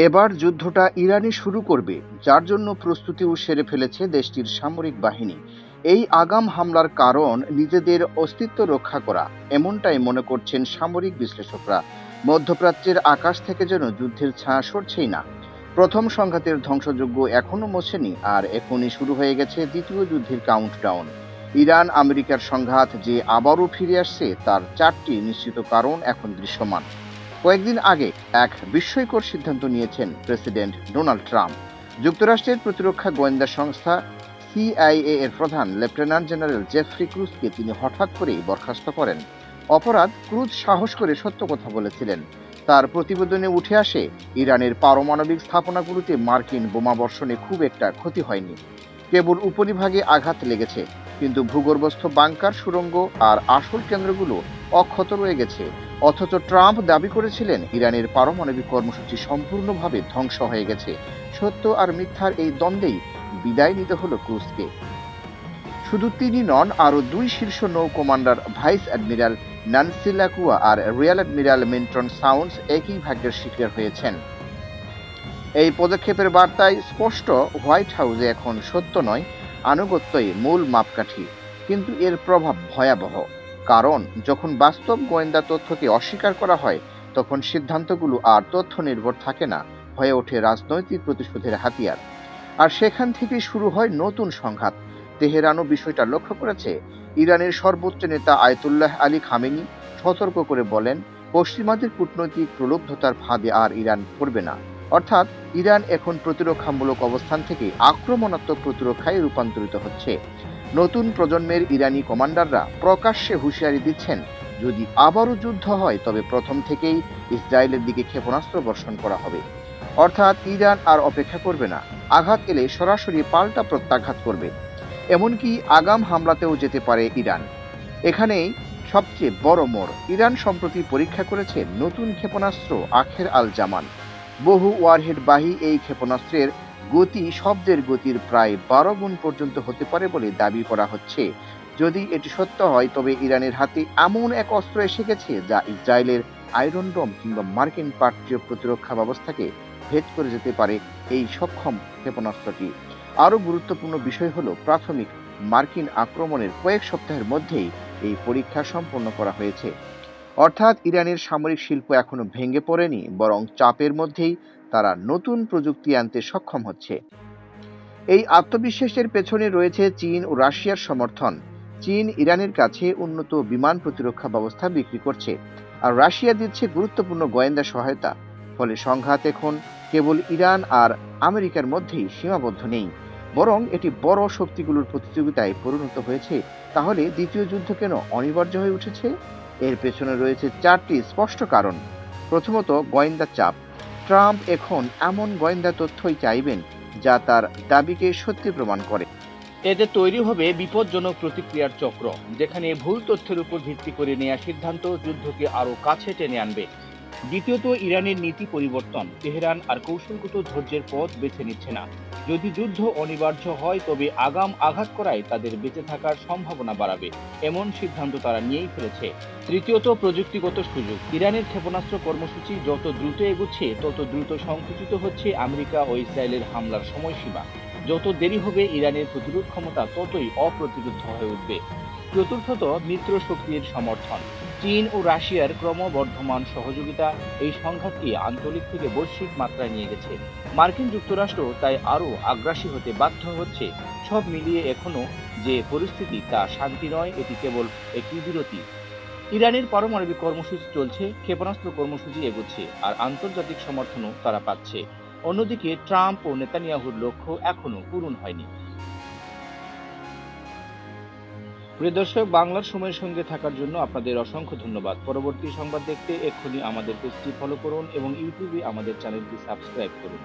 এবার যুদ্ধটা ইরানই শুরু করবে, যার জন্য প্রস্তুতিও সেরে ফেলেছে দেশটির সামরিক বাহিনী। এই আগাম হামলার কারণ নিজেদের অস্তিত্ব রক্ষা করা, এমনটাই মনে করছেন সামরিক বিশ্লেষকরা। মধ্যপ্রাচ্যের আকাশ থেকে যেন যুদ্ধের ছায়া সরছেই না। প্রথম সংঘাতের ধ্বংসযজ্ঞ এখনো মোছেনি, আর এখনই শুরু হয়ে গেছে দ্বিতীয় যুদ্ধের কাউন্টডাউন। ইরান আমেরিকার সংঘাত যে আবারও ফিরে আসছে, তার চারটি নিশ্চিত কারণ এখন দৃশ্যমান। কয়েকদিন আগে এক বিস্ময়কর সিদ্ধান্ত নিয়েছেন প্রেসিডেন্ট ডোনাল্ড ট্রাম্প। যুক্তরাষ্ট্রের প্রতিরক্ষা গোয়েন্দা সংস্থা সিআইএ এর প্রধান লেফটেন্যান্ট জেনারেল জেফ্রি ক্রুজকে তিনি হঠাৎ করেই বরখাস্ত করেন। অপরাধ, ক্রুজ সাহস করে সত্য কথা বলেছিলেন। তার প্রতিবেদনে উঠে আসে, ইরানের পারমাণবিক স্থাপনাগুলোতে মার্কিন বোমাবর্ষণে খুব একটা ক্ষতি হয়নি, কেবল উপরিভাগে আঘাত লেগেছে। কিন্তু ভূগর্ভস্থ বাংকার, সুড়ঙ্গ আর আসল কেন্দ্রগুলো অক্ষত রয়ে গেছে। অথচ ট্রাম্প দাবি করেছিলেন ইরানের পারমাণবিক কর্মসূচি সম্পূর্ণভাবে ধ্বংস হয়ে গেছে। সত্য আর মিথ্যার এই দ্বন্দ্বেই বিদায় নিতে হলো ক্রুজকে। শুধু তিনি নন, আরও দুই শীর্ষ নৌ কমান্ডার ভাইস অ্যাডমিরাল ন্যান্সি লাকুয়া আর রিয়ার অ্যাডমিরাল মিল্টন সাউন্ডস একই ভাগ্যের শিকার হয়েছেন। এই পদক্ষেপের বার্তায় স্পষ্ট, হোয়াইট হাউসে এখন সত্য নয়, আনুগত্যই মূল মাপকাঠি। কিন্তু এর প্রভাব ভয়াবহ, কারণ যখন বাস্তব গোয়েন্দা তথ্যকে অস্বীকার করা হয়, তখন সিদ্ধান্তগুলো আর তথ্য নির্ভর থাকে না, হয়ে ওঠে রাজনৈতিক প্রতিশোধের হাতিয়ার। আর সেখান থেকেই শুরু হয় নতুন সংঘাত। তেহরানও বিষয়টা লক্ষ্য করেছে। ইরানের সর্বোচ্চ নেতা আয়াতুল্লাহ আলী খামেনি সতর্ক করে বলেন, পশ্চিমাদের কূটনৈতিক প্রলুব্ধতার ফাঁদে আর ইরান পড়বে না। অর্থাৎ ইরান এখন প্রতিরক্ষামূলক অবস্থান থেকে আক্রমণাত্মক প্রতিরক্ষায় রূপান্তরিত হচ্ছে। নতুন প্রজন্মের ইরানি কমান্ডাররা প্রকাশ্যে হুঁশিয়ারি দিচ্ছেন, যদি আবারও যুদ্ধ হয় তবে প্রথম থেকেই ইসরায়েলের দিকে ক্ষেপণাস্ত্র বর্ষণ করা হবে। অর্থাৎ ইরান আর অপেক্ষা করবে না, আঘাত এলে সরাসরি পাল্টা প্রত্যাঘাত করবে। এমনকি আগাম হামলাতেও যেতে পারে ইরান। এখানেই সবচেয়ে বড় মোড়। ইরান সম্প্রতি পরীক্ষা করেছে নতুন ক্ষেপণাস্ত্র আখের আল জামান। বহু ওয়ারহেডবাহী এই ক্ষেপণাস্ত্রের গতি শব্দের গতির প্রায় 12 গুণ পর্যন্ত হতে পারে বলে দাবি করা হচ্ছে। যদি এটি সত্য হয়, তবে ইরানের হাতে এমন এক অস্ত্র এসে গেছে যা ইসরায়েলের আয়রন ডোম কিংবা মার্কিন পাট্রিয়ট প্রতিরক্ষা ব্যবস্থাকে ভেদ করে যেতে পারে এই সক্ষম ক্ষেপণাস্ত্রটি। আরও গুরুত্বপূর্ণ বিষয় হলো, প্রাথমিক মার্কিন আক্রমণের কয়েক সপ্তাহের মধ্যেই এই পরীক্ষা সম্পন্ন করা হয়েছে। অর্থাৎ ইরানের সামরিক শিল্প এখনো ভেঙে পড়েনি, বরং চাপের মধ্যেই তারা নতুন প্রযুক্তি আনতে সক্ষম হচ্ছে। এই আত্মবিশ্বাসের পেছনে রয়েছে চীন ও রাশিয়ার সমর্থন। চীন ইরানের কাছে উন্নত বিমান প্রতিরক্ষা ব্যবস্থা বিক্রি করছে, আর রাশিয়া দিচ্ছে গুরুত্বপূর্ণ গোয়েন্দা সহায়তা। ফলে সংঘাত এখন কেবল ইরান আর আমেরিকার মধ্যেই সীমাবদ্ধ নেই, বরং এটি বড় শক্তিগুলোর প্রতিযোগিতায় পরিণত হয়েছে। তাহলে দ্বিতীয় যুদ্ধ কেন অনিবার্য হয়ে উঠেছে? এর পেছনে রয়েছে চারটি স্পষ্ট কারণ। প্রথমত, গোয়েন্দা চাপ। ট্রাম্প এখন এমন গোয়েন্দা তথ্যই চাইবেন যা তার দাবিকে সত্যি প্রমাণ করে। এতে তৈরি হবে বিপজ্জনক প্রতিক্রিয়ার চক্র, যেখানে ভুল তথ্যের উপর ভিত্তি করে নেওয়া সিদ্ধান্ত যুদ্ধকে আরও কাছে টেনে আনবে। দ্বিতীয়ত, ইরানের নীতি পরিবর্তন। তেহরান আর কৌশলগত ধৈর্যের পথ বেছে নিচ্ছে না। যদি যুদ্ধ অনিবার্য হয়, তবে আগাম আঘাত করায় তাদের বেঁচে থাকার সম্ভাবনা বাড়াবে, এমন সিদ্ধান্ত তারা নিয়েই ফেলেছে। তৃতীয়ত, প্রযুক্তিগত সুযোগ। ইরানের ক্ষেপণাস্ত্র কর্মসূচি যত দ্রুত এগুচ্ছে, তত দ্রুত সংকুচিত হচ্ছে আমেরিকা ও ইসরায়েলের হামলার সময়সীমা। যত দেরি হবে, ইরানের প্রতিরোধ ক্ষমতা ততই অপ্রতিরোধ হয়ে উঠবে। চতুর্থত, মিত্র শক্তির সমর্থন। চীন ও রাশিয়ার ক্রমবর্ধমান সহযোগিতা এই সংঘাতকে আঞ্চলিক থেকে বৈশ্বিক মাত্রায় নিয়ে গেছে। মার্কিন যুক্তরাষ্ট্র তাই আরও আগ্রাসী হতে বাধ্য হচ্ছে। সব মিলিয়ে এখনো যে পরিস্থিতি, তা শান্তি নয়, এটি কেবল একটি বিরতি। ইরানের পারমাণবিক কর্মসূচি চলছে, ক্ষেপণাস্ত্র কর্মসূচি এগোচ্ছে, আর আন্তর্জাতিক সমর্থনও তারা পাচ্ছে। অন্যদিকে ট্রাম্প ও নেতানিয়াহুর লক্ষ্য এখনো পূরণ হয়নি। প্রিয় দর্শক, বাংলার সময়ের সঙ্গে থাকার জন্য আপনাদের অসংখ্য ধন্যবাদ। পরবর্তী সংবাদ দেখতে এক্ষুনি আমাদের পেজটি ফলো করুন এবং ইউটিউবে আমাদের চ্যানেলটি সাবস্ক্রাইব করুন।